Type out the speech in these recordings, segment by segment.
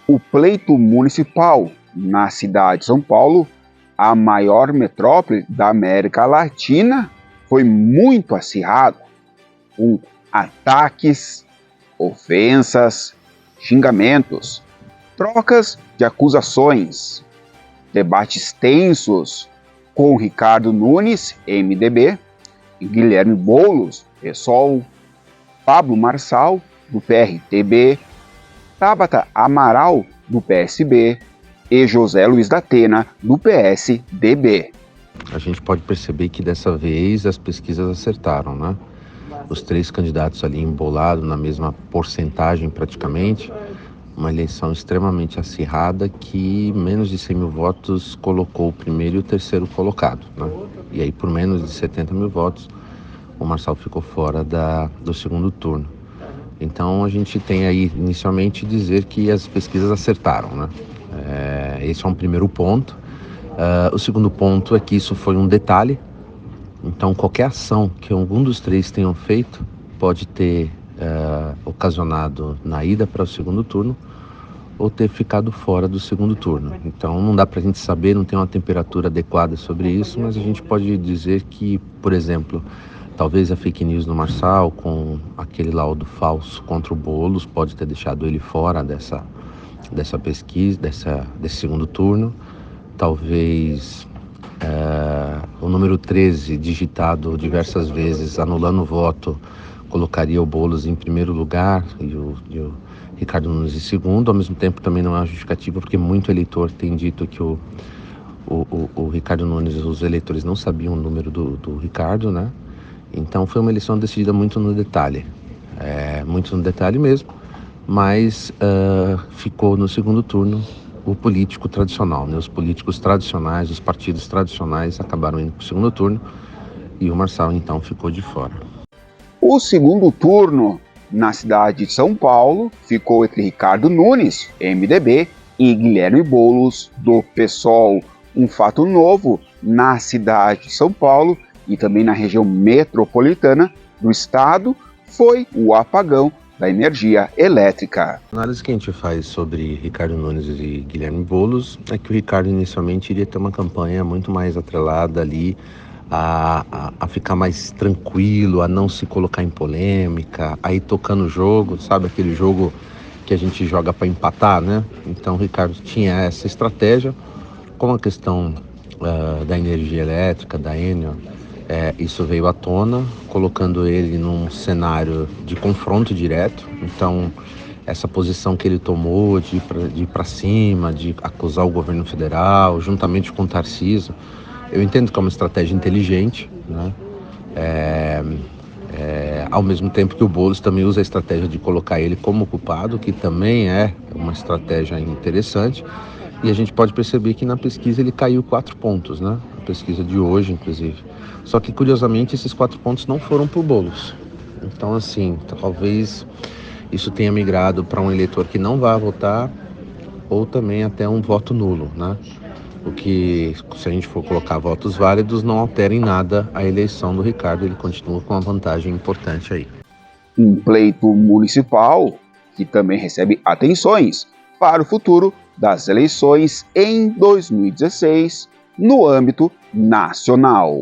O pleito municipal na cidade de São Paulo, a maior metrópole da América Latina, foi muito acirrado, com ataques, ofensas, xingamentos, trocas de acusações, debates tensos com Ricardo Nunes, MDB, e Guilherme Boulos, PSOL, Pablo Marçal, do PRTB, Tabata Amaral, do PSB, e José Luiz da Atena, do PSDB. A gente pode perceber que dessa vez as pesquisas acertaram, né? Os três candidatos ali embolados na mesma porcentagem praticamente, uma eleição extremamente acirrada que menos de 100 mil votos colocou o primeiro e o terceiro colocado, né? E aí por menos de 70 mil votos o Marçal ficou fora do segundo turno. Então a gente tem aí inicialmente dizer que as pesquisas acertaram, né? Esse é um primeiro ponto. O segundo ponto é que isso foi um detalhe. Então qualquer ação que algum dos três tenham feito pode ter ocasionado na ida para o segundo turno ou ter ficado fora do segundo turno. Então não dá para a gente saber, não tem uma temperatura adequada sobre isso, mas a gente pode dizer que, por exemplo, talvez a fake news do Marçal com aquele laudo falso contra o Boulos pode ter deixado ele fora dessa pesquisa, desse segundo turno. Talvez o número 13 digitado diversas vezes anulando o voto colocaria o Boulos em primeiro lugar e o Ricardo Nunes em segundo. Ao mesmo tempo também não é uma justificativa, porque muito eleitor tem dito que o Ricardo Nunes, os eleitores não sabiam o número do Ricardo, né? Então foi uma eleição decidida muito no detalhe, muito no detalhe mesmo, mas ficou no segundo turno o político tradicional, né? Os políticos tradicionais, os partidos tradicionais acabaram indo para o segundo turno e o Marçal então ficou de fora. O segundo turno na cidade de São Paulo ficou entre Ricardo Nunes, MDB, e Guilherme Boulos, do PSOL. Um fato novo na cidade de São Paulo e também na região metropolitana do estado foi o apagão da energia elétrica. A análise que a gente faz sobre Ricardo Nunes e Guilherme Boulos é que o Ricardo inicialmente iria ter uma campanha muito mais atrelada ali a ficar mais tranquilo, a não se colocar em polêmica, a ir tocando o jogo, sabe? Aquele jogo que a gente joga para empatar, né? Então o Ricardo tinha essa estratégia. Com a questão da energia elétrica, da Enel, isso veio à tona, colocando ele num cenário de confronto direto. Então, essa posição que ele tomou de ir para cima, de acusar o governo federal, juntamente com o Tarcísio, eu entendo que é uma estratégia inteligente, né? Ao mesmo tempo que o Boulos também usa a estratégia de colocar ele como culpado, que também é uma estratégia interessante. E a gente pode perceber que na pesquisa ele caiu 4 pontos, né? A pesquisa de hoje, inclusive. Só que, curiosamente, esses 4 pontos não foram para o Boulos. Então, assim, talvez isso tenha migrado para um eleitor que não vai votar ou também até um voto nulo, né? O que, se a gente for colocar votos válidos, não altera em nada a eleição do Ricardo. Ele continua com uma vantagem importante aí. Um pleito municipal que também recebe atenções para o futuro das eleições em 2016 no âmbito nacional.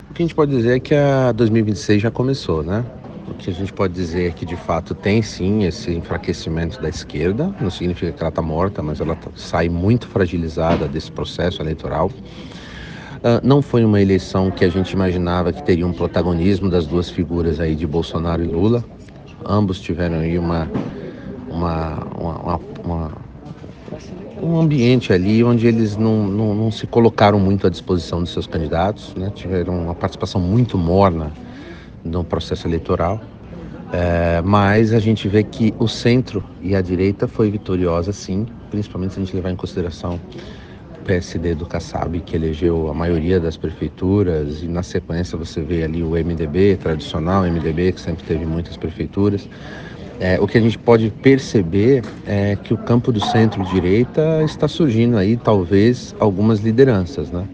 O que a gente pode dizer é que a 2026 já começou, né? O que a gente pode dizer é que de fato tem sim esse enfraquecimento da esquerda, não significa que ela está morta, mas ela sai muito fragilizada desse processo eleitoral. Não foi uma eleição que a gente imaginava que teria um protagonismo das duas figuras aí de Bolsonaro e Lula. Ambos tiveram aí um ambiente ali onde eles não se colocaram muito à disposição de seus candidatos, né? Tiveram uma participação muito morna no processo eleitoral, mas a gente vê que o centro e a direita foi vitoriosa sim, principalmente se a gente levar em consideração o PSD do Kassab, que elegeu a maioria das prefeituras, e na sequência você vê ali o MDB, tradicional MDB, que sempre teve muitas prefeituras. O que a gente pode perceber é que o campo do centro-direita está surgindo aí, talvez, algumas lideranças, né?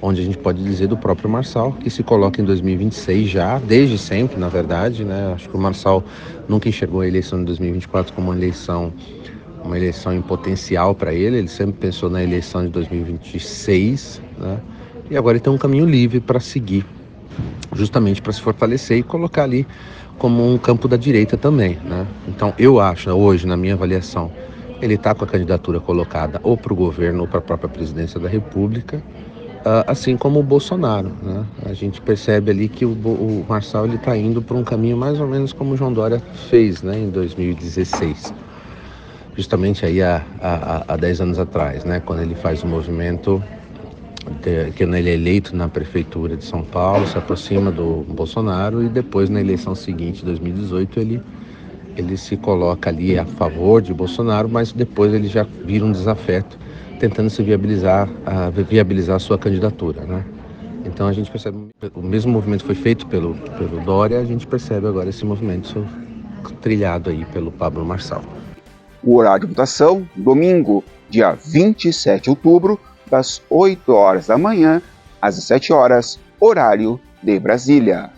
Onde a gente pode dizer do próprio Marçal, que se coloca em 2026 já, desde sempre, na verdade, né? Acho que o Marçal nunca enxergou a eleição de 2024 como uma eleição uma eleição em potencial para ele sempre pensou na eleição de 2026, né? E agora ele tem um caminho livre para seguir, justamente para se fortalecer e colocar ali como um campo da direita também, né? Então eu acho, hoje, na minha avaliação, ele está com a candidatura colocada ou para o governo ou para a própria presidência da República, assim como o Bolsonaro, né? A gente percebe ali que o Marçal está indo por um caminho mais ou menos como o João Dória fez, né, em 2016, justamente aí há 10 anos atrás, né, quando ele faz o movimento que ele é eleito na prefeitura de São Paulo, se aproxima do Bolsonaro e depois na eleição seguinte, 2018, ele se coloca ali a favor de Bolsonaro, mas depois ele já vira um desafeto, tentando se viabilizar a sua candidatura, né? Então a gente percebe o mesmo movimento foi feito pelo Dória, a gente percebe agora esse movimento trilhado aí pelo Pablo Marçal. O horário de votação, domingo, dia 27 de outubro, das 8 horas da manhã às 17 horas, horário de Brasília.